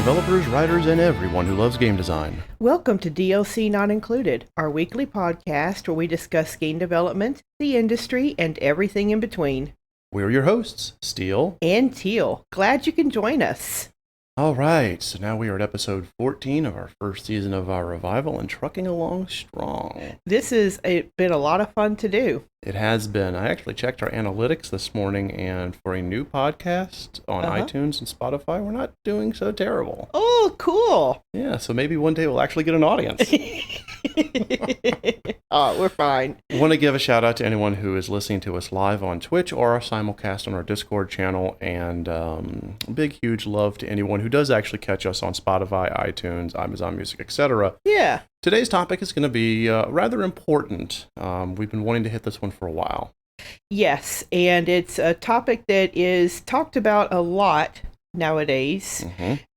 developers, writers, and everyone who loves game design. Welcome to DLC Not Included, our weekly podcast where we discuss game development, the industry, and everything in between. We're your hosts, Steele and Teal. Glad you can join us. All right, so now we are at episode 14 of our first season of our revival and trucking along strong. This has been a lot of fun to do. It has been. I actually checked our analytics this morning, and for a new podcast on iTunes and Spotify, we're not doing so terrible. Oh, cool. Yeah, so maybe one day we'll actually get an audience. Oh, we're fine. I want to give a shout out to anyone who is listening to us live on Twitch or our simulcast on our Discord channel, and big, huge love to anyone who does actually catch us on Spotify, iTunes, Amazon Music, etc. Yeah. Today's topic is going to be rather important. We've been wanting to hit this one for a while. Yes, and it's a topic that is talked about a lot nowadays,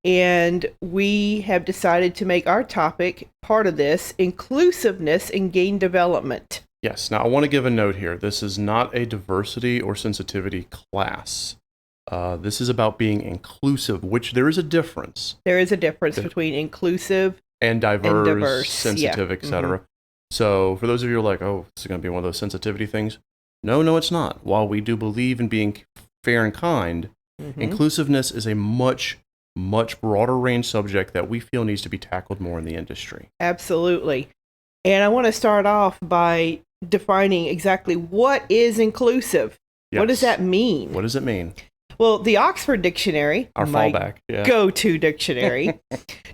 and we have decided to make our topic part of this: inclusiveness in game development. Yes. Now, I want to give a note here. This is not a diversity or sensitivity class. This is about being inclusive, which there is a difference. There is a difference between inclusive and diverse, sensitive, yeah. etc. So for those of you who are like, oh, this is going to be one of those sensitivity things. No, it's not. While we do believe in being fair and kind, inclusiveness is a much broader range subject that we feel needs to be tackled more in the industry. Absolutely. And I want to start off by defining exactly what is inclusive. Yes. What does that mean? What does it mean? Well, the Oxford Dictionary, our fallback, go-to dictionary,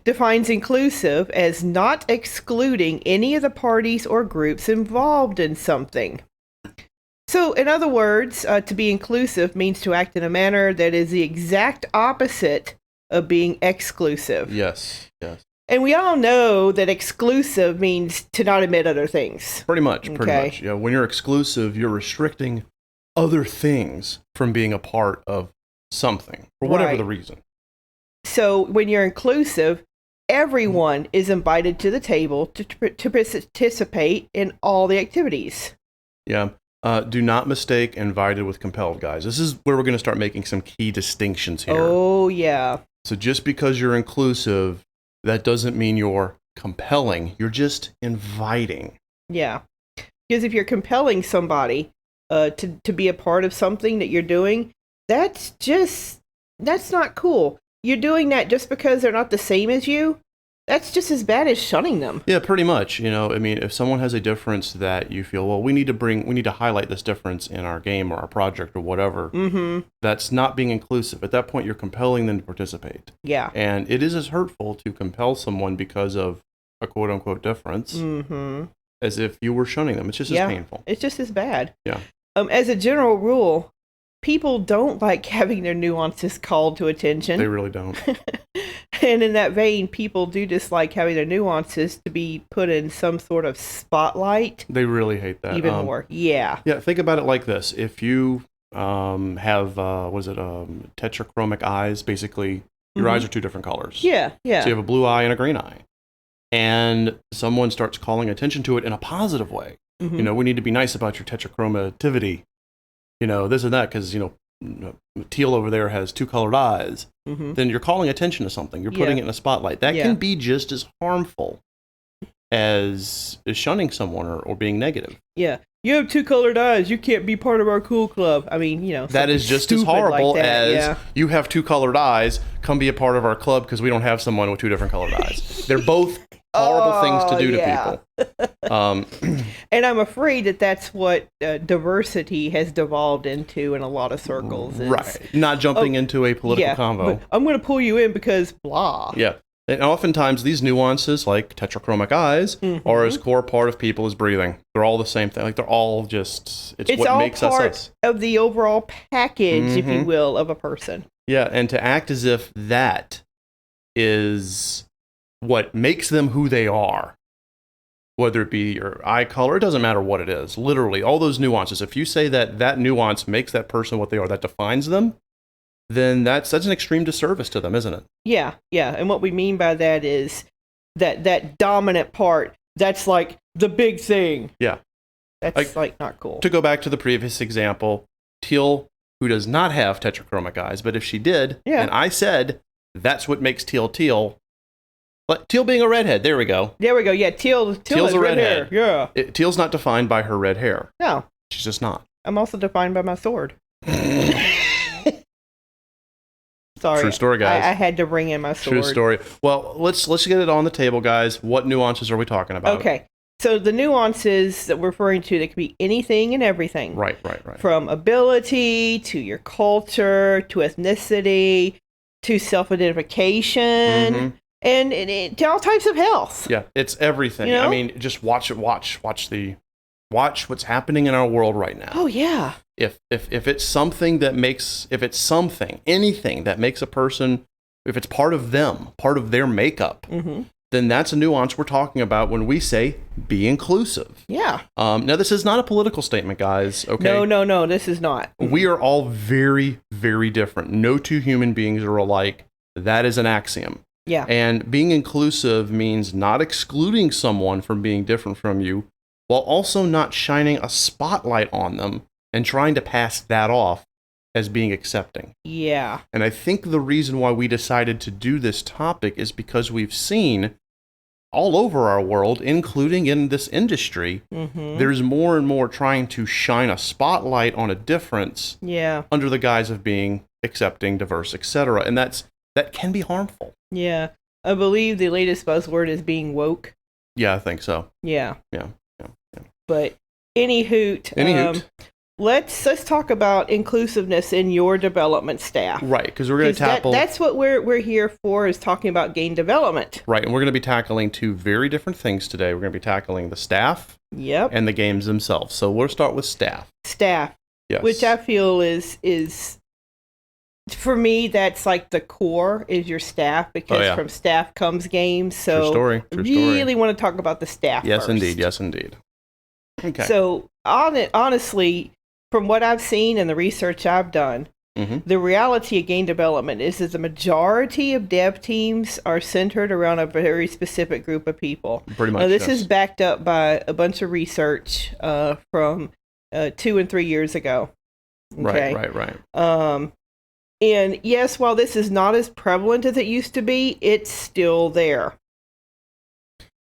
defines inclusive as not excluding any of the parties or groups involved in something. So, in other words, to be inclusive means to act in a manner that is the exact opposite of being exclusive. Yes. And we all know that exclusive means to not admit other things. Pretty much. Yeah, when you're exclusive, you're restricting other things from being a part of something, for whatever the reason. So when you're inclusive, everyone is invited to the table to participate in all the activities. Yeah. Do not mistake invited with compelled, guys. This is where we're going to start making some key distinctions here. Oh, yeah. So just because you're inclusive, that doesn't mean you're compelling. You're just inviting. Yeah. Because if you're compelling somebody to be a part of something that you're doing, that's not cool. You're doing that just because they're not the same as you. That's just as bad as shunning them. Yeah, pretty much. You know, I mean, if someone has a difference that you feel, well, we need to highlight this difference in our game or our project or whatever, that's not being inclusive. At that point, you're compelling them to participate. Yeah. And it is as hurtful to compel someone because of a quote-unquote difference as if you were shunning them. It's just as painful. It's just as bad. Yeah. As a general rule, people don't like having their nuances called to attention. They really don't. And in that vein, people do dislike having their nuances to be put in some sort of spotlight. They really hate that. Even more. Yeah. Yeah, think about it like this. If you have, tetrachromic eyes, basically, your eyes are two different colors. Yeah. So you have a blue eye and a green eye. And someone starts calling attention to it in a positive way. You know, we need to be nice about your tetrachromativity. You know, this and that, because, teal over there has two colored eyes. Then you're calling attention to something. You're putting it in a spotlight. That can be just as harmful as shunning someone or being negative. Yeah. You have two colored eyes. You can't be part of our cool club. I mean, that is just as horrible as you have two colored eyes. Come be a part of our club because we don't have someone with two different colored eyes. They're both horrible things to do to people. And I'm afraid that that's what diversity has devolved into in a lot of circles. Right. Not jumping into a political convo. I'm going to pull you in because blah. Yeah. And oftentimes these nuances, like tetrachromic eyes, are as core part of people as breathing. They're all the same thing. Like, they're all just, it's what all makes us part of the overall package, if you will, of a person. Yeah, and to act as if that is what makes them who they are, whether it be your eye color, it doesn't matter what it is. Literally, all those nuances. If you say that nuance makes that person what they are, that defines them, then that's an extreme disservice to them, isn't it? Yeah. And what we mean by that is that dominant part, that's like the big thing. Yeah. That's like not cool. To go back to the previous example, Teal, who does not have tetrachromic eyes, but if she did, and I said, That's what makes Teal Teal. But Teal being a redhead, there we go. There we go. Yeah, Teal's a red hair. redhead. Yeah. Teal's not defined by her red hair. No. She's just not. I'm also defined by my sword. Sorry. True story, guys. I had to bring in my sword. True story. Well, let's get it on the table, guys. What nuances are we talking about? Okay. So the nuances that we're referring to, that could be anything and everything. Right. From ability to your culture to ethnicity to self-identification and to all types of health. Yeah, it's everything. I mean, just watch what's happening in our world right now. Oh yeah. If it's something that makes, anything that makes a person, if it's part of them, part of their makeup, then that's a nuance we're talking about when we say be inclusive. Yeah. Now, this is not a political statement, guys. Okay. No, this is not. We are all very, very different. No two human beings are alike. That is an axiom. Yeah. And being inclusive means not excluding someone from being different from you, while also not shining a spotlight on them and trying to pass that off as being accepting. Yeah. And I think the reason why we decided to do this topic is because we've seen all over our world, including in this industry, there's more and more trying to shine a spotlight on a difference under the guise of being accepting, diverse, etc. And that can be harmful. Yeah. I believe the latest buzzword is being woke. Yeah, I think so. Yeah. Yeah. But any hoot. Let's talk about inclusiveness in your development staff. Right, because we're going to tackle... That's what we're here for, is talking about game development. Right, and we're going to be tackling two very different things today. We're going to be tackling the staff and the games themselves. So we'll start with staff. Staff. Yes. Which I feel is for me, that's like the core is your staff, because from staff comes games. So True story. really want to talk about the staff first. Yes, indeed. Okay. So honestly, from what I've seen and the research I've done, the reality of game development is that the majority of dev teams are centered around a very specific group of people. Pretty much. Now, this is backed up by a bunch of research from 2 and 3 years ago. Okay? Right. And yes, while this is not as prevalent as it used to be, it's still there.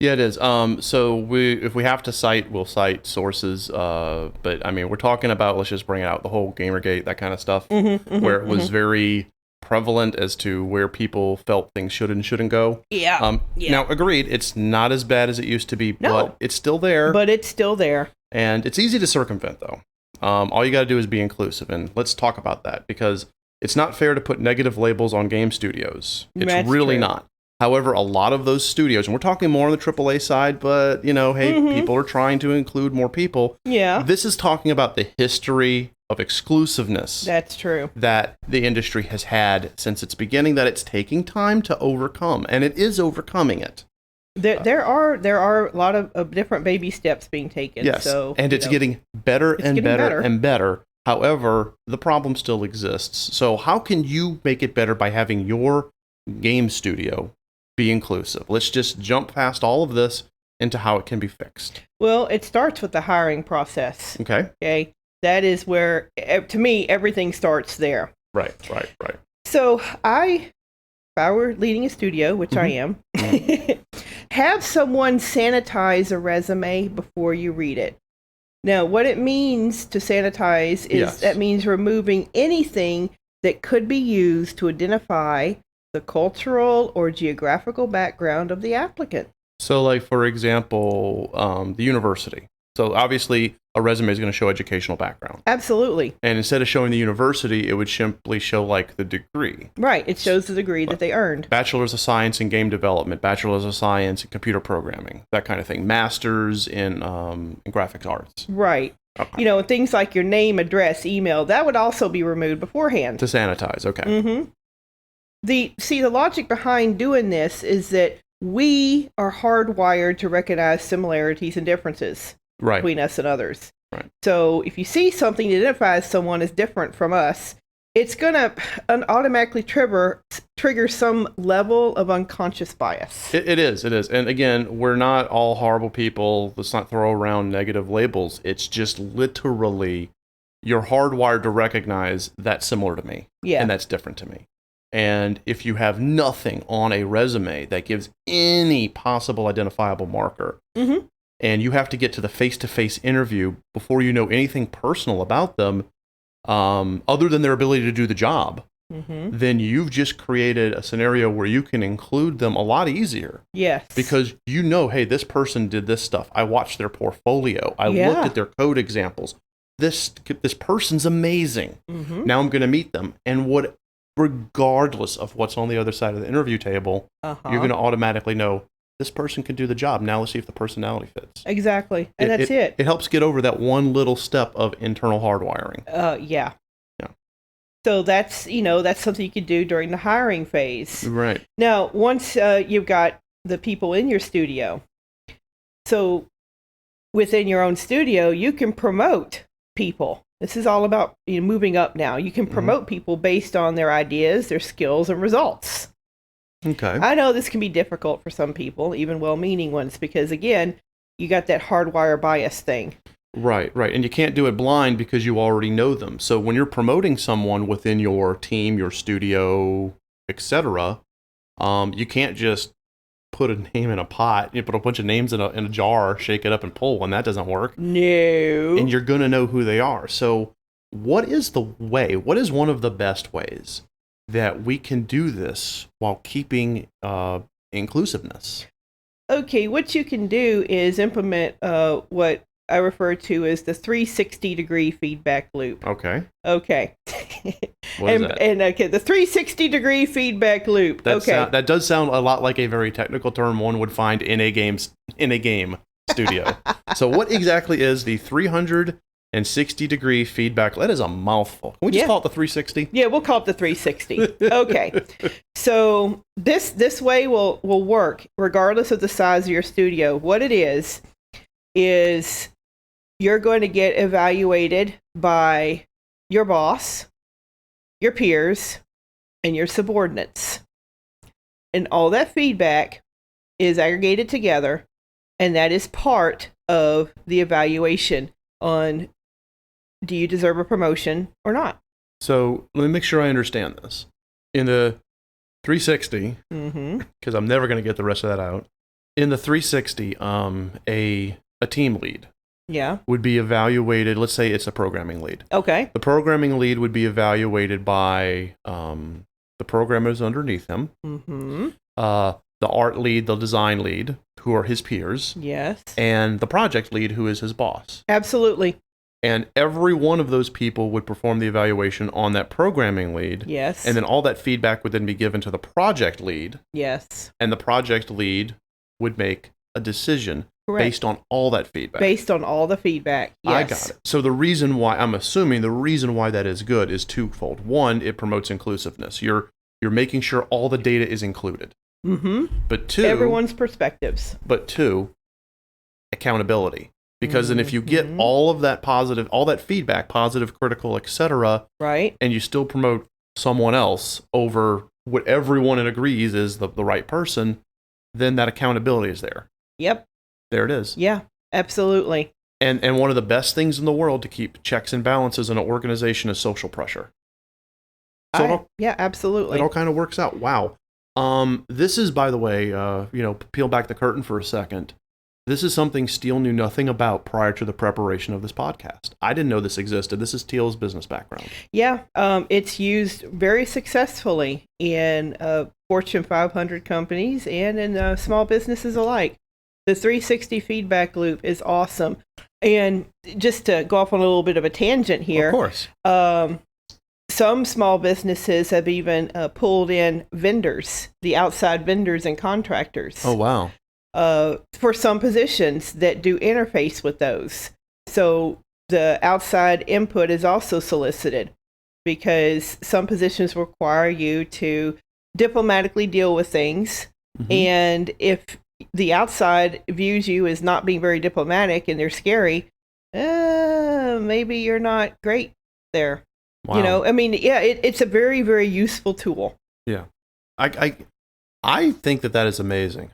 Yeah, it is. So if we have to cite, we'll cite sources. But I mean, we're talking about, let's just bring out the whole Gamergate, that kind of stuff, where it was very prevalent as to where people felt things should and shouldn't go. Yeah. Now, agreed, it's not as bad as it used to be, but it's still there. And it's easy to circumvent, though. All you got to do is be inclusive, and let's talk about that, because it's not fair to put negative labels on game studios. It's really not. However, a lot of those studios, and we're talking more on the AAA side, but, hey, people are trying to include more people. Yeah. This is talking about the history of exclusiveness. That's true. That the industry has had since its beginning, that it's taking time to overcome, and it is overcoming it. There are a lot of different baby steps being taken. Yes, so, and it's getting better and better and better. However, the problem still exists. So how can you make it better by having your game studio be inclusive? Let's just jump past all of this into how it can be fixed. Well, it starts with the hiring process. Okay. That is where, to me, everything starts there. Right. So if I were leading a studio, which I am, have someone sanitize a resume before you read it. Now, what it means to sanitize is that means removing anything that could be used to identify the cultural or geographical background of the applicant. So, like, for example, the university. So, obviously, a resume is going to show educational background. Absolutely. And instead of showing the university, it would simply show, like, the degree. Right. It shows the degree that they earned. Bachelor's of Science in Game Development, Bachelor's of Science in Computer Programming, that kind of thing. Master's in Graphics Arts. Right. Okay. Things like your name, address, email, that would also be removed beforehand. To sanitize, okay. The logic behind doing this is that we are hardwired to recognize similarities and differences between us and others. Right. So if you see something that identifies someone as different from us, it's going to automatically trigger some level of unconscious bias. It is. And again, we're not all horrible people. Let's not throw around negative labels. It's just literally you're hardwired to recognize that's similar to me. Yeah. And that's different to me. And if you have nothing on a resume that gives any possible identifiable marker, and you have to get to the face-to-face interview before you know anything personal about them, other than their ability to do the job, then you've just created a scenario where you can include them a lot easier. Yes. Because you know, hey, this person did this stuff. I watched their portfolio. I looked at their code examples. This person's amazing. Now I'm going to meet them. And regardless of what's on the other side of the interview table, you're going to automatically know this person can do the job. Now let's see if the personality fits. Exactly. And that's it. It helps get over that one little step of internal hardwiring. Yeah. So that's something you could do during the hiring phase. Right. Now, once you've got the people in your studio, so within your own studio, you can promote people. This is all about moving up now. You can promote people based on their ideas, their skills, and results. Okay. I know this can be difficult for some people, even well-meaning ones, because, again, you got that hardwire bias thing. Right. And you can't do it blind because you already know them. So when you're promoting someone within your team, your studio, etc., you can't just put a name in a pot. You put a bunch of names in a jar, shake it up and pull, and that doesn't work. No. And you're going to know who they are. So what is one of the best ways that we can do this while keeping inclusiveness? Okay, what you can do is implement what I refer to as the 360-degree feedback loop. Okay. What is that? And okay, the 360-degree feedback loop. That does sound a lot like a very technical term one would find in a game studio. So what exactly is the 360-degree feedback? That is a mouthful. Can we just call it the 360? Yeah, we'll call it the 360. Okay. So this way will work regardless of the size of your studio. What it is you're going to get evaluated by your boss, your peers, and your subordinates. And all that feedback is aggregated together, and that is part of the evaluation on do you deserve a promotion or not. So let me make sure I understand this. In the 360, because I'm never going to get the rest of that out, in the 360, a team lead would be evaluated. Let's say it's a programming lead. Okay. The programming lead would be evaluated by the programmers underneath him, the art lead, the design lead, who are his peers. Yes. And the project lead, who is his boss. Absolutely. And every one of those people would perform the evaluation on that programming lead. Yes. And then all that feedback would then be given to the project lead. Yes. And the project lead would make a decision. Correct. Based on all that feedback. Based on all the feedback, yes. I got it. So the reason why that is good is twofold. One, it promotes inclusiveness. You're making sure all the data is included. But two, everyone's perspectives. But two, accountability. Because then if you get all of that positive, all that feedback, positive, critical, etc., right, and you still promote someone else over what everyone agrees is the right person, then that accountability is there. Yep. There it is. Yeah, absolutely. And one of the best things in the world to keep checks and balances in an organization is social pressure. So absolutely. It all kind of works out. Wow. This is, by the way, peel back the curtain for a second. This is something Steele knew nothing about prior to the preparation of this podcast. I didn't know this existed. This is Teal's business background. Yeah, it's used very successfully in Fortune 500 companies and in small businesses alike. The 360 feedback loop is awesome. And just to go off on a little bit of a tangent here. Of course. Some small businesses have even pulled in vendors, the outside vendors and contractors. Oh, wow. For some positions that do interface with those. So the outside input is also solicited because some positions require you to diplomatically deal with things. And if the outside views you as not being very diplomatic and they're scary, maybe you're not great there. Wow. It's a very, very useful tool. Yeah. I think that is amazing.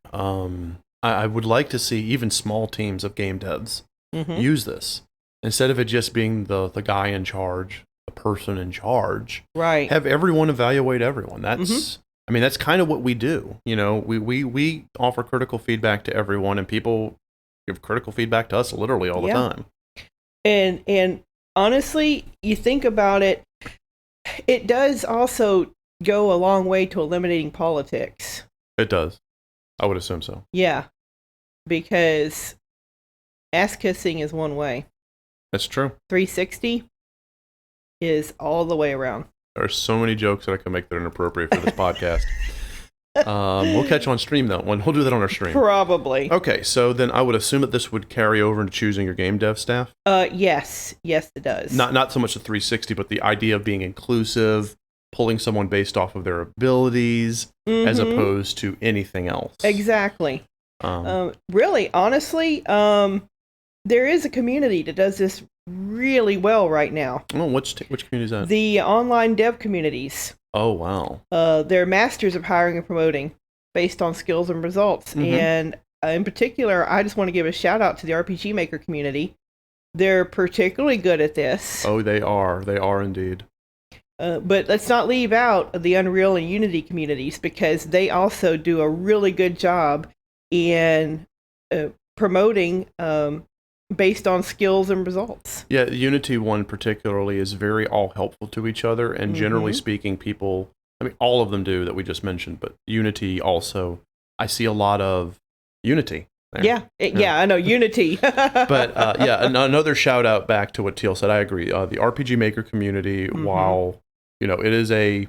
I would like to see even small teams of game devs use this instead of it just being the guy in charge, the person in charge. Right. Have everyone evaluate everyone. That's I mean, that's kind of what we do. You know, we offer critical feedback to everyone, and people give critical feedback to us literally all the time. And honestly, you think about it, it does also go a long way to eliminating politics. It does. I would assume so. Yeah. Because ass kissing is one way. That's true. 360 is all the way around. There are so many jokes that I can make that are inappropriate for this podcast. We'll catch on stream though. We'll do that on our stream. Probably. Okay, so then I would assume that this would carry over into choosing your game dev staff. Yes, it does. Not so much the 360, but the idea of being inclusive, pulling someone based off of their abilities, as opposed to anything else. Exactly. Really, honestly, there is a community that does this really well right now. Oh, which community is that? The online dev communities. Oh, wow. They're masters of hiring and promoting based on skills and results. And in particular, I just want to give a shout out to the RPG Maker community. They're particularly good at this. Oh, they are. They are indeed. But let's not leave out the Unreal and Unity communities, because they also do a really good job in promoting based on skills and results. Yeah, the Unity one particularly is very all helpful to each other, and generally speaking, people, I mean, all of them do that we just mentioned, but Unity also, I see a lot of Unity there. Yeah, I know, Unity. But another shout out back to what Teal said, I agree. The RPG Maker community, while, you know, it is a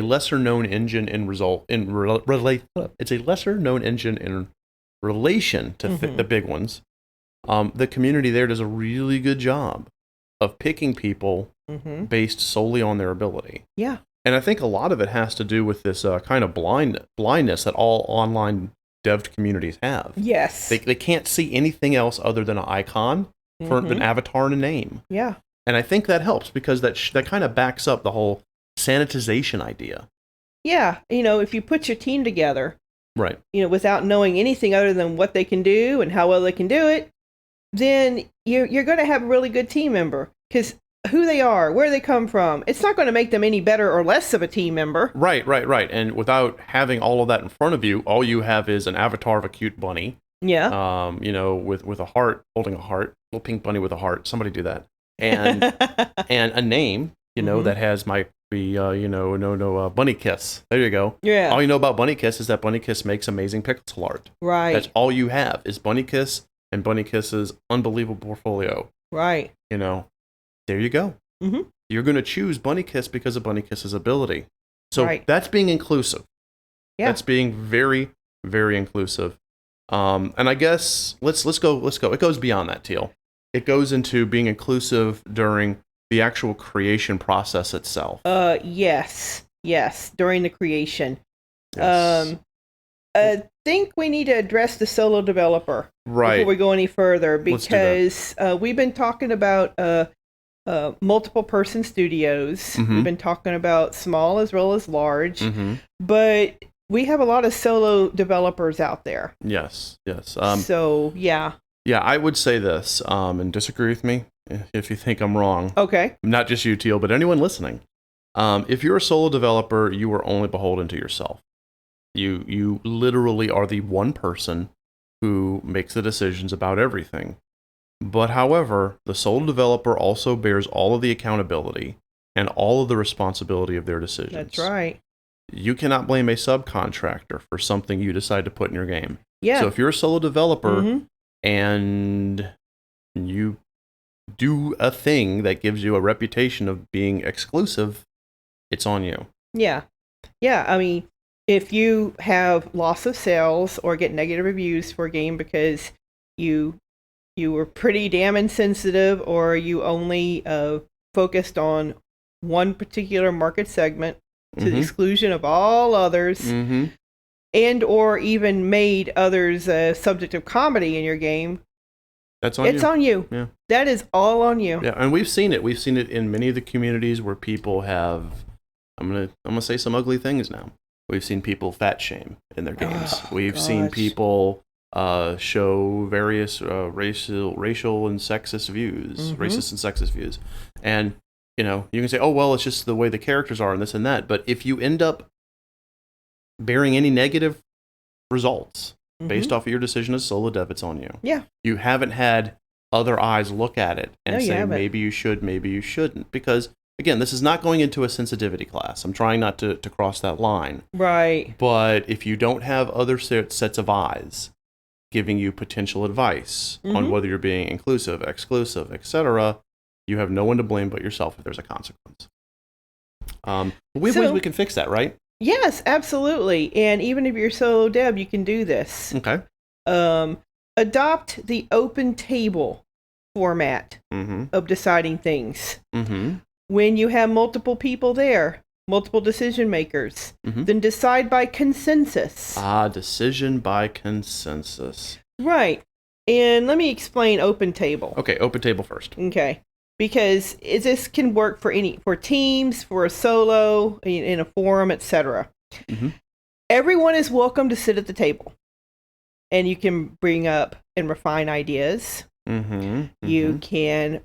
lesser known engine it's a lesser known engine in relation to the big ones. The community there does a really good job of picking people based solely on their ability. Yeah. And I think a lot of it has to do with this kind of blindness that all online dev communities have. Yes. They can't see anything else other than an icon for an avatar and a name. Yeah. And I think that helps, because that kind of backs up the whole sanitization idea. Yeah. You know, if you put your team together, right, you know, without knowing anything other than what they can do and how well they can do it, then you're going to have a really good team member, because who they are, where they come from, it's not going to make them any better or less of a team member. Right. And without having all of that in front of you, all you have is an avatar of a cute bunny. Yeah. You know, with a heart, holding a heart, little pink bunny with a heart. Somebody do that. And and a name, you know, that might be Bunny Kiss. There you go. Yeah. All you know about Bunny Kiss is that Bunny Kiss makes amazing pixel art. Right. That's all you have is Bunny Kiss and Bunny Kiss's unbelievable portfolio. Right. You know, there you go. You're going to choose Bunny Kiss because of Bunny Kiss's ability. So that's being inclusive. Yeah. That's being very, very inclusive. And I guess let's go. It goes beyond that, Teal. It goes into being inclusive during the actual creation process itself. Yes, during the creation. Yes. I think we need to address the solo developer before we go any further, because we've been talking about multiple person studios. We've been talking about small as well as large, but we have a lot of solo developers out there. Yes. So, yeah. Yeah, I would say this, and disagree with me if you think I'm wrong. Okay. Not just you, Teal, but anyone listening. If you're a solo developer, you are only beholden to yourself. You literally are the one person who makes the decisions about everything. But however, the solo developer also bears all of the accountability and all of the responsibility of their decisions. That's right. You cannot blame a subcontractor for something you decide to put in your game. Yeah. So if you're a solo developer and you do a thing that gives you a reputation of being exclusive, it's on you. Yeah. I mean, if you have loss of sales or get negative reviews for a game because you were pretty damn insensitive, or you only focused on one particular market segment to the exclusion of all others, and or even made others a subject of comedy in your game, it's on you. Yeah. That is all on you. Yeah, and we've seen it. We've seen it in many of the communities where people have, I'm gonna say some ugly things now. We've seen people fat shame in their games. We've seen people show various racial and sexist views, racist and sexist views. And You can say, oh, well, it's just the way the characters are and this and that. But if you end up bearing any negative results based off of your decision as solo dev, it's on you. Yeah. You haven't had other eyes look at it and say, maybe you should, maybe you shouldn't. Because, again, this is not going into a sensitivity class. I'm trying not to cross that line. Right. But if you don't have other sets of eyes giving you potential advice on whether you're being inclusive, exclusive, etc., you have no one to blame but yourself if there's a consequence. We have ways we can fix that, right? Yes, absolutely. And even if you're solo dev, you can do this. Okay. Adopt the open table format of deciding things. When you have multiple people there, multiple decision makers, then decide by consensus. Decision by consensus. Right. And let me explain open table. Okay, open table first. Okay. Because this can work for teams, for a solo, in a forum, etc. Everyone is welcome to sit at the table. And you can bring up and refine ideas. You can...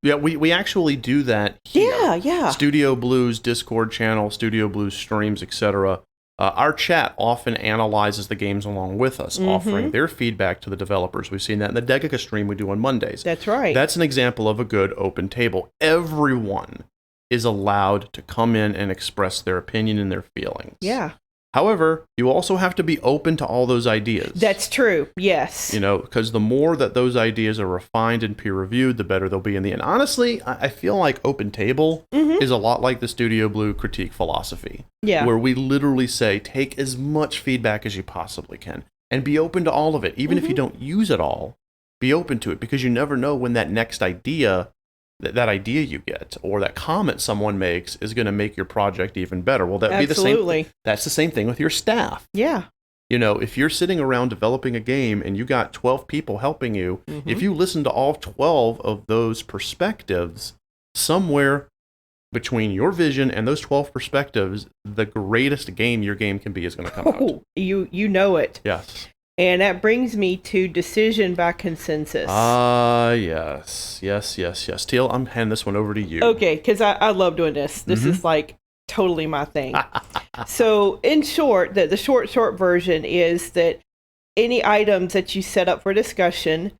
we actually do that here. Yeah. Studio Blues Discord channel, Studio Blues streams, etc. Our chat often analyzes the games along with us, offering their feedback to the developers. We've seen that in the Degica stream we do on Mondays. That's right. That's an example of a good open table. Everyone is allowed to come in and express their opinion and their feelings. Yeah. However, you also have to be open to all those ideas. That's true. Yes. Because the more that those ideas are refined and peer-reviewed, the better they'll be in the end. Honestly, I feel like Open Table is a lot like the Studio Blue critique philosophy. Yeah. Where we literally say, take as much feedback as you possibly can and be open to all of it. Even if you don't use it all, be open to it, because you never know when that next idea, that idea you get or that comment someone makes is going to make your project even better. Well, that'd be the same. That's the same thing with your staff. Yeah. If you're sitting around developing a game and you got 12 people helping you, if you listen to all 12 of those perspectives, somewhere between your vision and those 12 perspectives, the greatest game your game can be is going to come out. You know it. Yes. And that brings me to decision by consensus. Yes. Teal, I'm handing this one over to you. Okay, because I love doing this. This is like totally my thing. So in short, the short version is that any items that you set up for discussion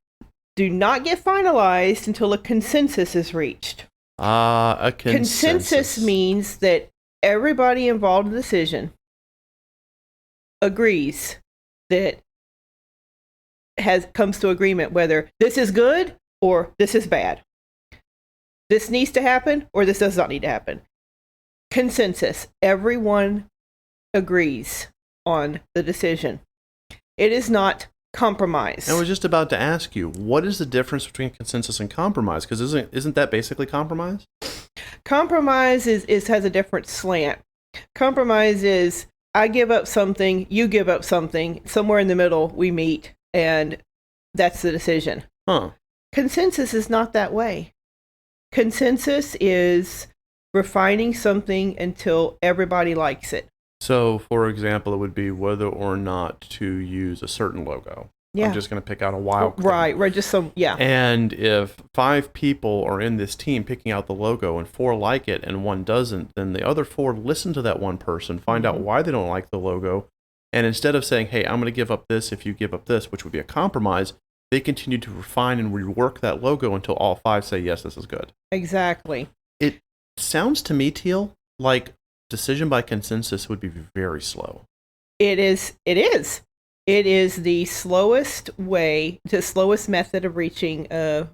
do not get finalized until a consensus is reached. A consensus means that everybody involved in the decision agrees that comes to agreement whether this is good or this is bad. This needs to happen or this does not need to happen. Consensus. Everyone agrees on the decision. It is not compromise. I was just about to ask you, what is the difference between consensus and compromise? Because isn't that basically compromise? Compromise has a different slant. Compromise is I give up something, you give up something, somewhere in the middle we meet. And that's the decision. Consensus is not that way. Consensus is refining something until everybody likes it. So, for example, it would be whether or not to use a certain logo. Yeah. I'm just going to pick out a wild card. Right, just some, yeah. And if 5 people are in this team picking out the logo and 4 like it and 1 doesn't, then the other 4 listen to that one person, find out why they don't like the logo, and instead of saying, hey, I'm going to give up this if you give up this, which would be a compromise, they continue to refine and rework that logo until all 5 say, yes, this is good. Exactly. It sounds to me, Teal, like decision by consensus would be very slow. It is. It is the slowest method of reaching a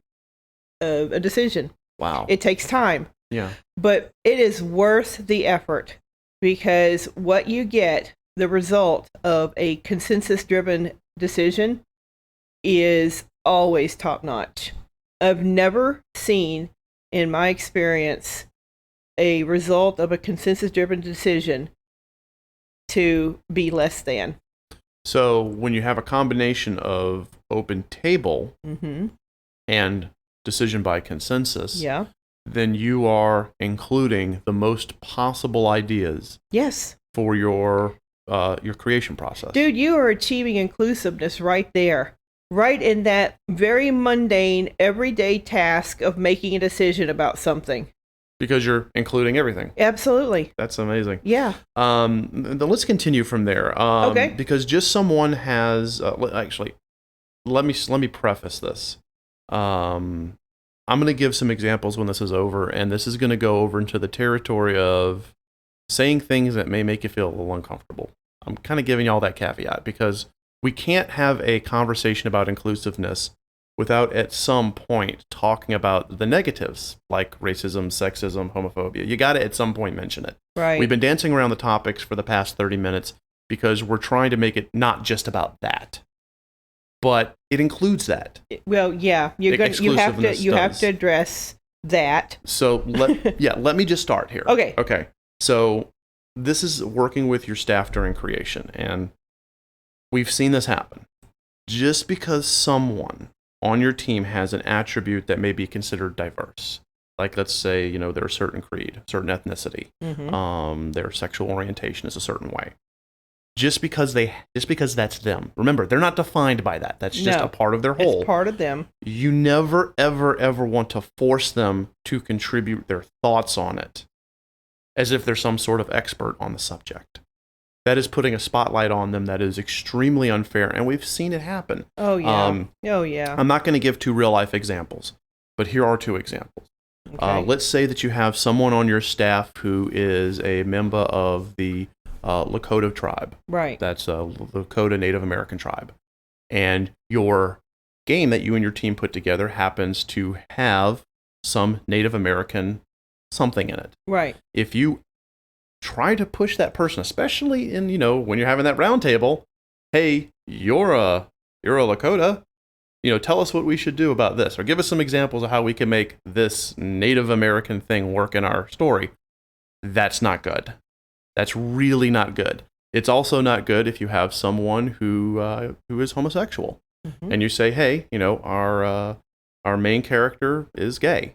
decision. Wow. It takes time. Yeah. But it is worth the effort, because what you get, the result of a consensus-driven decision, is always top-notch. I've never seen, in my experience, a result of a consensus-driven decision to be less than. So when you have a combination of open table and decision by consensus, then you are including the most possible ideas for your creation process. Dude, you are achieving inclusiveness right there. Right in that very mundane, everyday task of making a decision about something. because you're including everything. Absolutely. That's amazing. Yeah. Let's continue from there. Okay. Because just someone has actually, let me preface this. I'm going to give some examples when this is over, and this is going to go over into the territory of saying things that may make you feel a little uncomfortable. I'm kind of giving you all that caveat because we can't have a conversation about inclusiveness without at some point talking about the negatives like racism, sexism, homophobia. You got to at some point mention it. Right. We've been dancing around the topics for the past 30 minutes because we're trying to make it not just about that, but it includes that. Well, yeah, you have to address that. So let me just start here. Okay. Okay. So this is working with your staff during creation, and we've seen this happen. Just because someone on your team has an attribute that may be considered diverse, like let's say, they're a certain creed, certain ethnicity, their sexual orientation is a certain way. Just because that's them. Remember, they're not defined by that. That's just a part of their whole. It's part of them. You never, ever, ever want to force them to contribute their thoughts on it, as if they're some sort of expert on the subject. That is putting a spotlight on them that is extremely unfair, and we've seen it happen. Oh, yeah. I'm not going to give 2 real-life examples, but here are 2 examples. Okay. Let's say that you have someone on your staff who is a member of the Lakota tribe. Right. That's a Lakota Native American tribe. And your game that you and your team put together happens to have some Native American something in it. Right. If you try to push that person, especially in, when you're having that round table, hey, you're a Lakota, tell us what we should do about this, or give us some examples of how we can make this Native American thing work in our story. That's not good. That's really not good. It's also not good if you have someone who is homosexual, and you say, hey, our main character is gay.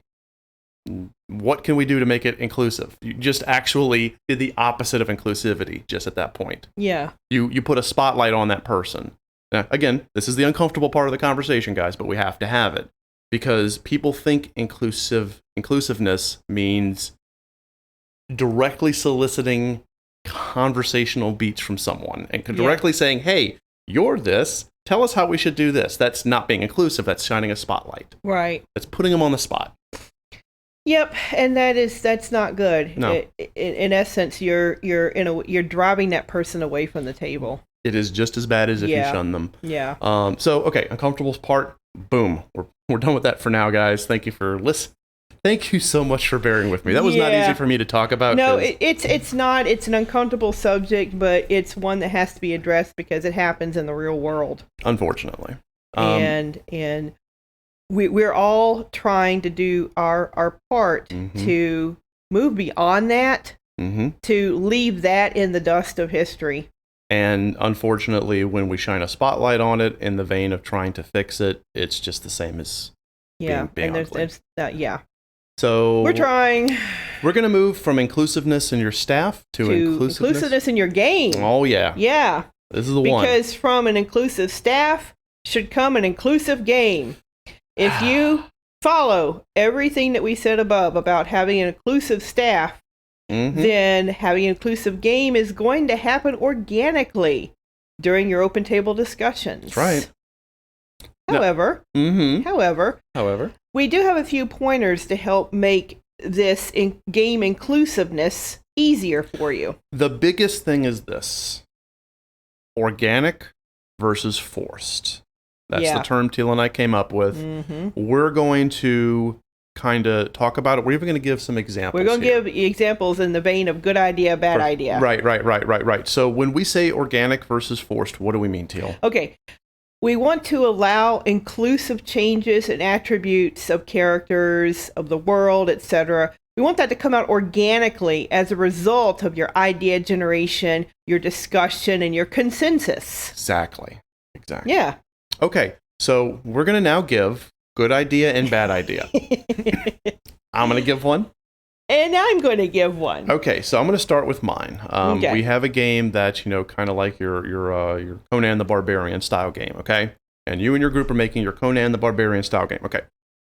What can we do to make it inclusive? You just actually did the opposite of inclusivity just at that point. Yeah. You put a spotlight on that person. Now, again, this is the uncomfortable part of the conversation, guys, but we have to have it because people think inclusiveness means directly soliciting conversational beats from someone and directly saying, hey, you're this. Tell us how we should do this. That's not being inclusive. That's shining a spotlight. Right. That's putting them on the spot. Yep, and that's not good. No. In essence, you're driving that person away from the table. It is just as bad as if you shun them. Yeah. So okay, uncomfortable part. Boom. We're done with that for now, guys. Thank you for listening. Thank you so much for bearing with me. That was not easy for me to talk about. No, it's not. It's an uncomfortable subject, but it's one that has to be addressed because it happens in the real world. Unfortunately. And we're all trying to do our part to move beyond that, to leave that in the dust of history. And unfortunately, when we shine a spotlight on it in the vein of trying to fix it, it's just the same as being ugly. So we're trying. We're going to move from inclusiveness in your staff to inclusiveness in your game. Oh, yeah. Yeah. This is the one. Because from an inclusive staff should come an inclusive game. If you follow everything that we said above about having an inclusive staff, then having an inclusive game is going to happen organically during your open table discussions. That's right. However, we do have a few pointers to help make this game inclusiveness easier for you. The biggest thing is this: organic versus forced. That's the term Teal and I came up with. We're going to kind of talk about it. We're even going to give some examples. We're going to give examples in the vein of good idea, bad idea. Right. So when we say organic versus forced, what do we mean, Teal? Okay. We want to allow inclusive changes and attributes of characters, of the world, etc. We want that to come out organically as a result of your idea generation, your discussion, and your consensus. Exactly. Yeah. Okay, so we're going to now give good idea and bad idea. I'm going to give one. And I'm going to give one. Okay, so I'm going to start with mine. We have a game that's, kind of like your Conan the Barbarian style game, okay? And you and your group are making your Conan the Barbarian style game, okay?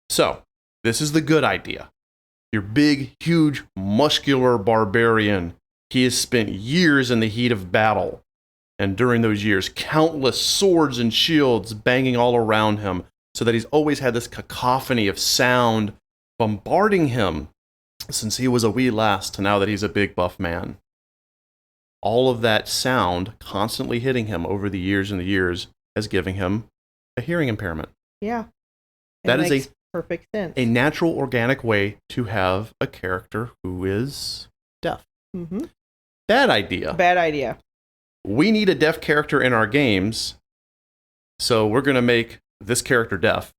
So, this is the good idea. your big, huge, muscular barbarian. He has spent years in the heat of battle. And during those years, countless swords and shields banging all around him, so that he's always had this cacophony of sound bombarding him since he was a wee lass to now that he's a big buff man. All of that sound constantly hitting him over the years and the years has given him a hearing impairment. Yeah. That is perfect sense. A natural, organic way to have a character who is deaf. Mm-hmm. Bad idea. Bad idea. We need a deaf character in our games, so we're going to make this character deaf.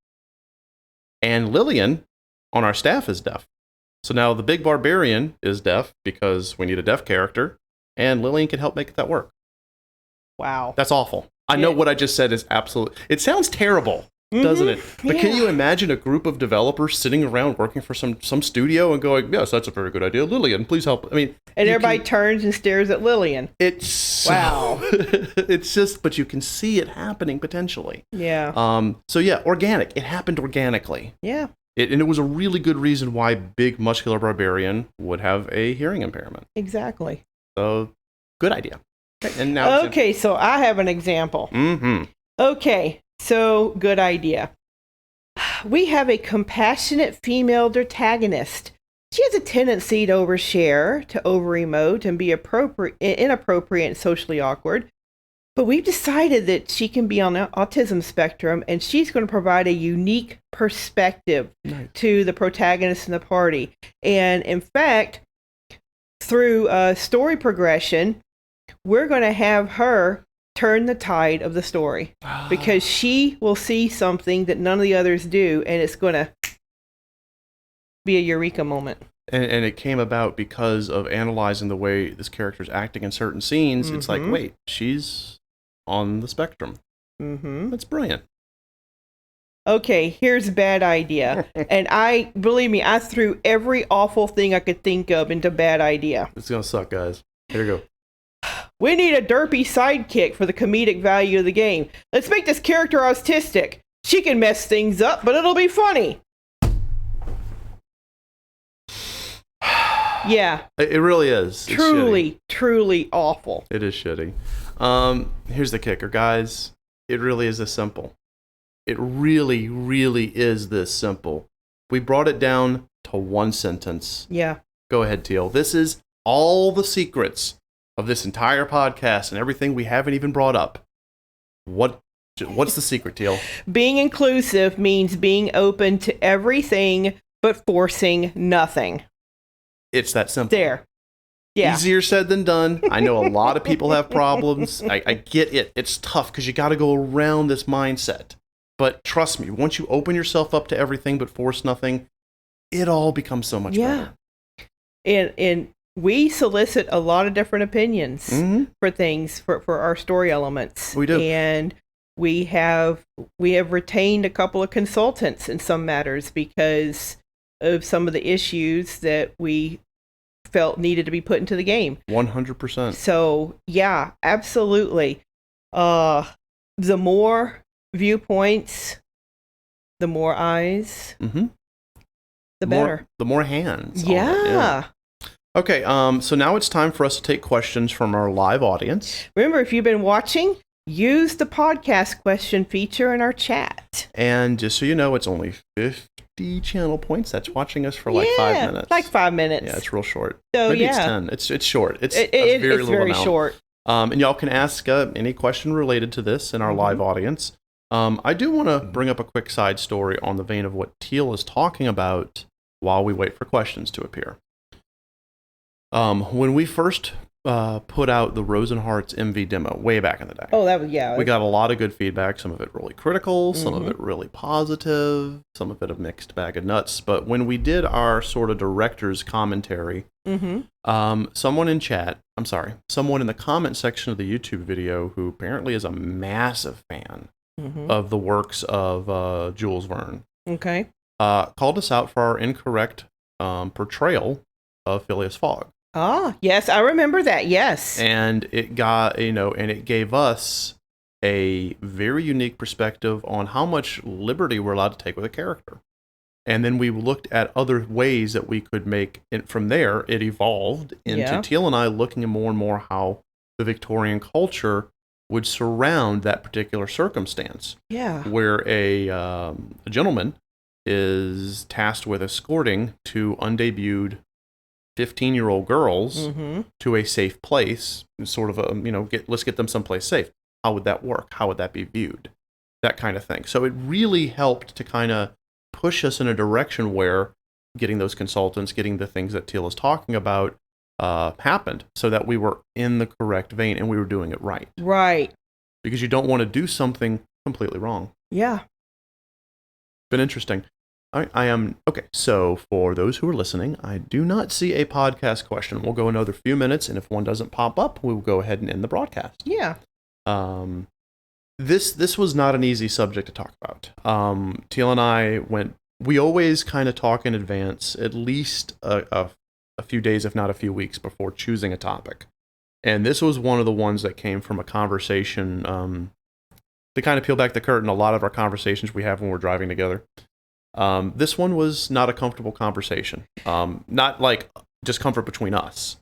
And Lillian on our staff is deaf. So now the big barbarian is deaf because we need a deaf character, and Lillian can help make that work. Wow. That's awful. I know what I just said is absolute. It sounds terrible, doesn't it? But can you imagine a group of developers sitting around working for some studio and going, yes, that's a very good idea. Lillian, please help. I mean, and everybody turns and stares at Lillian. Wow. It's just, but you can see it happening potentially. Yeah. So yeah, organic. It happened organically. Yeah. And it was a really good reason why big muscular barbarian would have a hearing impairment. Exactly. So good idea. And now okay, so I have an example. Mm-hmm. Okay, so good idea. We have a compassionate female protagonist. She has a tendency to overshare, to over-emote, and be inappropriate and socially awkward. But we've decided that she can be on the autism spectrum, and she's going to provide a unique perspective to the protagonist in the party. And in fact, through story progression, we're going to have her turn the tide of the story because she will see something that none of the others do, and it's going to be a eureka moment. And it came about because of analyzing the way this character's acting in certain scenes. It's like, wait, she's on the spectrum. Mm-hmm. That's brilliant. Okay, here's a bad idea. And believe me, I threw every awful thing I could think of into bad idea. It's going to suck, guys. Here we go. We need a derpy sidekick for the comedic value of the game. Let's make this character autistic. She can mess things up, but it'll be funny. Yeah. It really is. Truly awful. It is shitty. Here's the kicker, guys. It really is this simple. It really, really is this simple. We brought it down to one sentence. Yeah. Go ahead, Teal. This is all the secrets of this entire podcast and everything we haven't even brought up. What's the secret, Teal? Being inclusive means being open to everything but forcing nothing. It's that simple. There. Yeah. Easier said than done. I know a lot of people have problems. I get it. It's tough because you got to go around this mindset. But trust me, once you open yourself up to everything but force nothing, it all becomes so much better. And we solicit a lot of different opinions for things, for our story elements. We do. And we have retained a couple of consultants in some matters because of some of the issues that we felt needed to be put into the game. 100%. So, yeah, absolutely. The more viewpoints, the more eyes, the better. The more hands. Yeah. Okay, so now it's time for us to take questions from our live audience. Remember, if you've been watching, use the podcast question feature in our chat. And just so you know, it's only 50 channel points that's watching us for like 5 minutes. Like 5 minutes. Yeah, it's real short. So, maybe it's 10. It's short. It's very short. And y'all can ask any question related to this in our live audience. I do want to bring up a quick side story on the vein of what Teal is talking about while we wait for questions to appear. When we first put out the Rosenhart's MV demo way back in the day. Oh, that was, yeah. We got a lot of good feedback, some of it really critical, some of it really positive, some of it a mixed bag of nuts. But when we did our sort of director's commentary, someone in the comment section of the YouTube video who apparently is a massive fan of the works of Jules Verne, called us out for our incorrect portrayal of Phileas Fogg. Ah, yes, I remember that, yes. And it got, and it gave us a very unique perspective on how much liberty we're allowed to take with a character. And then we looked at other ways that we could make it. From there, it evolved into Teal and I looking at more and more how the Victorian culture would surround that particular circumstance. Yeah. Where a gentleman is tasked with escorting two undebuted 15-year-old girls to a safe place, sort of let's get them someplace safe. How would that work? How would that be viewed? That kind of thing. So it really helped to kind of push us in a direction where getting those consultants, getting the things that Teal is talking about happened, so that we were in the correct vein and we were doing it right. Right. Because you don't want to do something completely wrong. Yeah. Been interesting. I am okay. So for those who are listening, I do not see a podcast question. We'll go another few minutes, and if one doesn't pop up, we will go ahead and end the broadcast. Yeah. This was not an easy subject to talk about. Teal and I we always kind of talk in advance, at least a few days, if not a few weeks, before choosing a topic. And this was one of the ones that came from a conversation. To kind of peel back the curtain, a lot of our conversations we have when we're driving together. This one was not a comfortable conversation. Not like just comfort between us,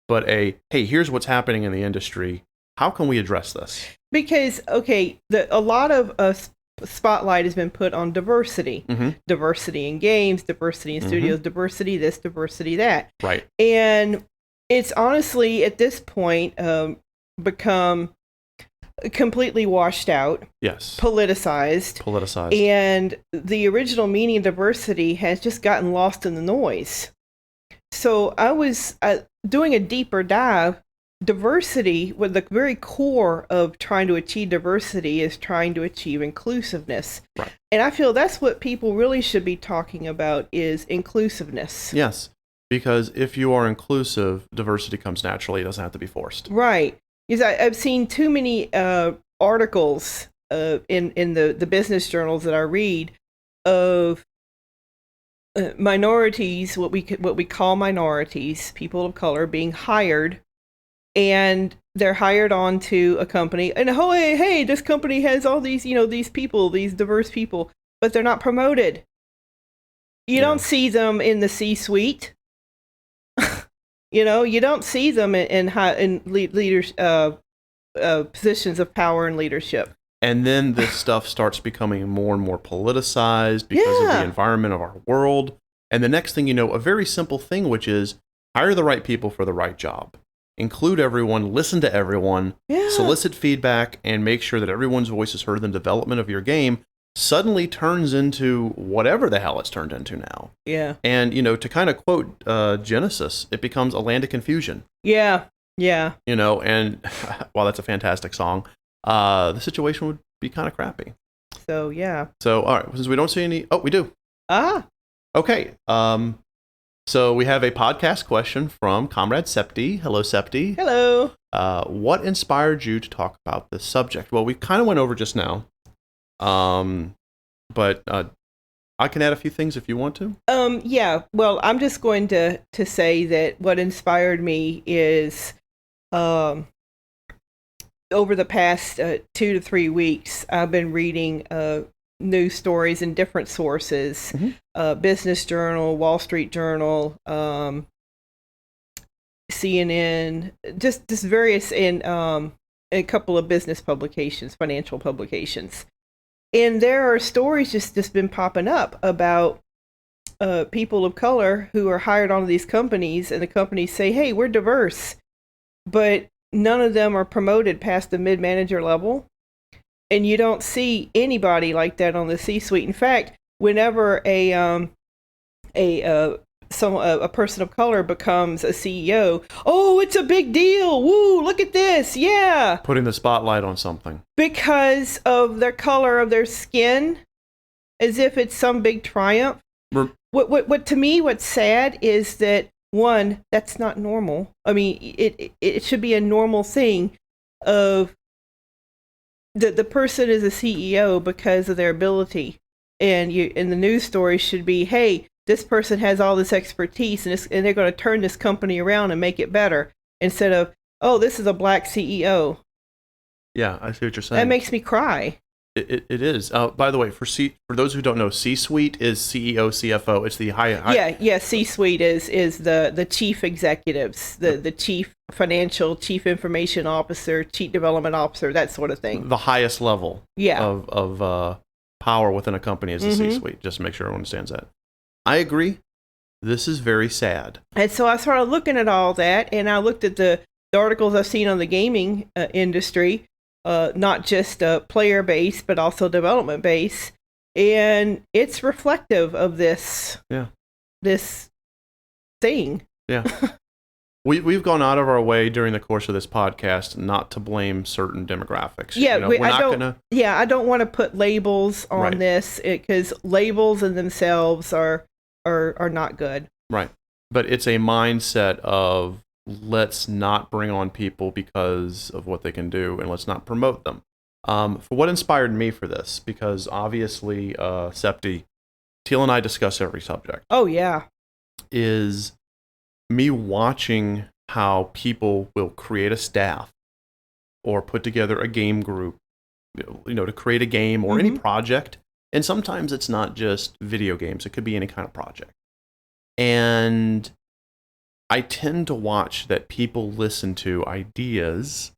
but hey, here's what's happening in the industry. How can we address this? Because, a lot of spotlight has been put on diversity. Diversity in games, diversity in studios, diversity this, diversity that. Right. And it's honestly, at this point, become completely washed out. Yes. Politicized. And the original meaning of diversity has just gotten lost in the noise. So I was doing a deeper dive. Diversity, with the very core of trying to achieve diversity, is trying to achieve inclusiveness. Right. And I feel that's what people really should be talking about, is inclusiveness. Yes. Because if you are inclusive, diversity comes naturally. It doesn't have to be forced. Right. Because I've seen too many articles in the business journals that I read of minorities, what we call minorities, people of color, being hired, and they're hired onto a company, and hey, this company has all these these people, these diverse people, but they're not promoted. You don't see them in the C-suite. You don't see them in leaders positions of power and leadership. And then this stuff starts becoming more and more politicized because of the environment of our world. And the next thing you know, a very simple thing, which is hire the right people for the right job. Include everyone, listen to everyone, solicit feedback, and make sure that everyone's voice is heard in the development of your game, suddenly turns into whatever the hell it's turned into now. Yeah. And, to kind of quote Genesis, it becomes a land of confusion. Yeah. Yeah. And while that's a fantastic song, the situation would be kind of crappy. So, yeah. So, all right, since we don't see any... Oh, we do. Ah. Okay. So we have a podcast question from Comrade Septi. Hello, Septi. Hello. What inspired you to talk about this subject? Well, we kind of went over just now. But I can add a few things if you want to. Yeah. Well, I'm just going to say that what inspired me is over the past 2 to 3 weeks, I've been reading news stories in different sources, Business Journal, Wall Street Journal, CNN, just various, in a couple of business publications, financial publications. And there are stories just been popping up about people of color who are hired onto these companies, and the companies say, hey, we're diverse, but none of them are promoted past the mid-manager level. And you don't see anybody like that on the C-suite. In fact, whenever a person of color becomes a CEO, oh, it's a big deal. Woo, look at this. Yeah. Putting the spotlight on something. Because of their color of their skin, as if it's some big triumph. What to me, what's sad is that, one, that's not normal. I mean, it should be a normal thing of the person is a CEO because of their ability, and the news story should be, hey, this person has all this expertise, and they're going to turn this company around and make it better, instead of, oh, this is a black CEO. Yeah, I see what you're saying. That makes me cry. It is. By the way, for those who don't know, C-suite is CEO, CFO. It's the high. Yeah. C-suite is the chief executives, the chief financial, chief information officer, chief development officer, that sort of thing. The highest level. Yeah. Of power within a company is the C-suite. Just to make sure everyone understands that. I agree. This is very sad. And so I started looking at all that, and I looked at the articles I've seen on the gaming industry. Not just player base, but also development base, and it's reflective of this. Yeah. This thing. Yeah. We've gone out of our way during the course of this podcast not to blame certain demographics. Yeah, I don't want to put labels on this because labels in themselves are not good. Right, but it's a mindset of, let's not bring on people because of what they can do, and let's not promote them. For what inspired me for this, because obviously, Septi, Teal and I discuss every subject. Oh, yeah. Is me watching how people will create a staff or put together a game group, to create a game or any project. And sometimes it's not just video games. It could be any kind of project. And I tend to watch that people listen to ideas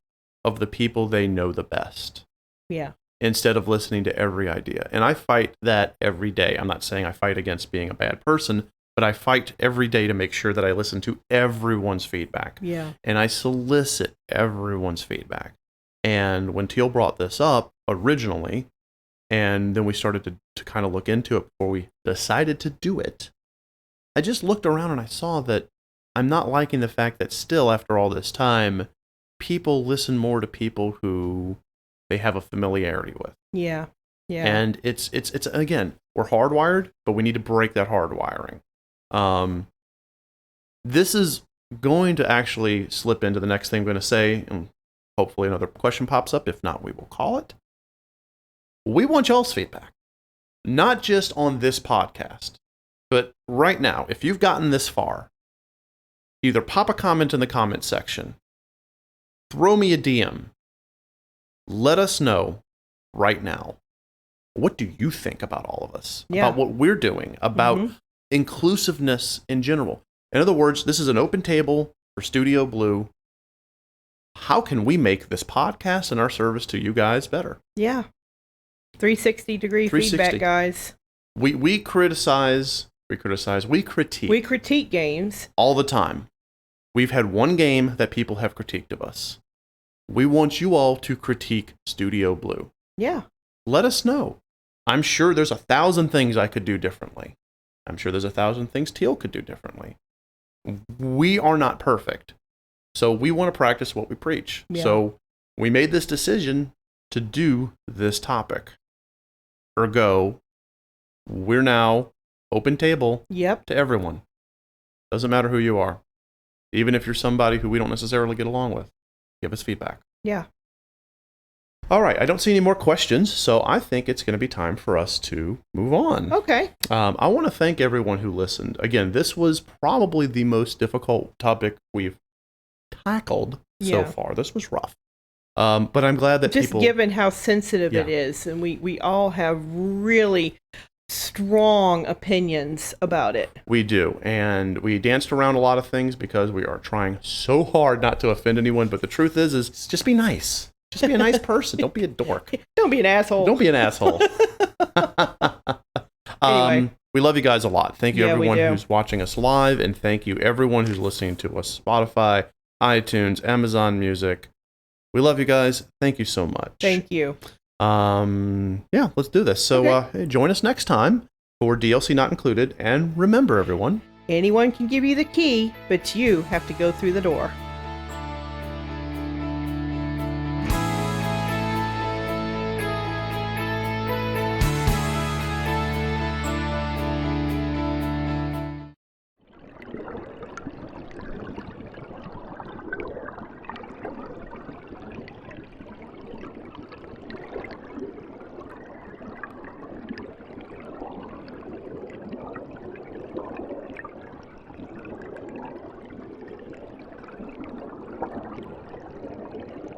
of the people they know the best. Yeah. Instead of listening to every idea. And I fight that every day. I'm not saying I fight against being a bad person, but I fight every day to make sure that I listen to everyone's feedback. Yeah. And I solicit everyone's feedback. And when Teal brought this up originally, and then we started to kind of look into it before we decided to do it, I just looked around and I saw that I'm not liking the fact that still, after all this time, people listen more to people who they have a familiarity with. Yeah. Yeah. And it's again, we're hardwired, but we need to break that hardwiring. This is going to actually slip into the next thing I'm going to say, and hopefully another question pops up. If not, we will call it. We want y'all's feedback, not just on this podcast, but right now, if you've gotten this far, either pop a comment in the comment section, throw me a DM, let us know right now, what do you think about all of us? Yeah. About what we're doing, about inclusiveness in general. In other words, this is an open table for Studio Blue. How can we make this podcast and our service to you guys better? Yeah. 360-degree feedback, guys. We criticize, we critique. We critique games. All the time. We've had one game that people have critiqued of us. We want you all to critique Studio Blue. Yeah. Let us know. I'm sure there's 1,000 things I could do differently. I'm sure there's 1,000 things Teal could do differently. We are not perfect. So we want to practice what we preach. Yeah. So we made this decision to do this topic. Ergo, we're now open table to everyone. Doesn't matter who you are. Even if you're somebody who we don't necessarily get along with, give us feedback. Yeah. All right, I don't see any more questions, so I think it's going to be time for us to move on. Okay. I want to thank everyone who listened. Again, this was probably the most difficult topic we've tackled so far. This was rough. But I'm glad that just given how sensitive it is, and we all have really strong opinions about it. We do, and we danced around a lot of things because we are trying so hard not to offend anyone, but the truth is just be nice. Just be a nice person. Don't be a dork. Don't be an asshole. Don't be an asshole. Anyway. We love you guys a lot. Thank you everyone who's watching us live, and thank you everyone who's listening to us Spotify, iTunes, Amazon Music. We love you guys. Thank you so much. Thank you. Yeah, let's do this. So join us next time for DLC Not Included. And remember, everyone, anyone can give you the key, but you have to go through the door.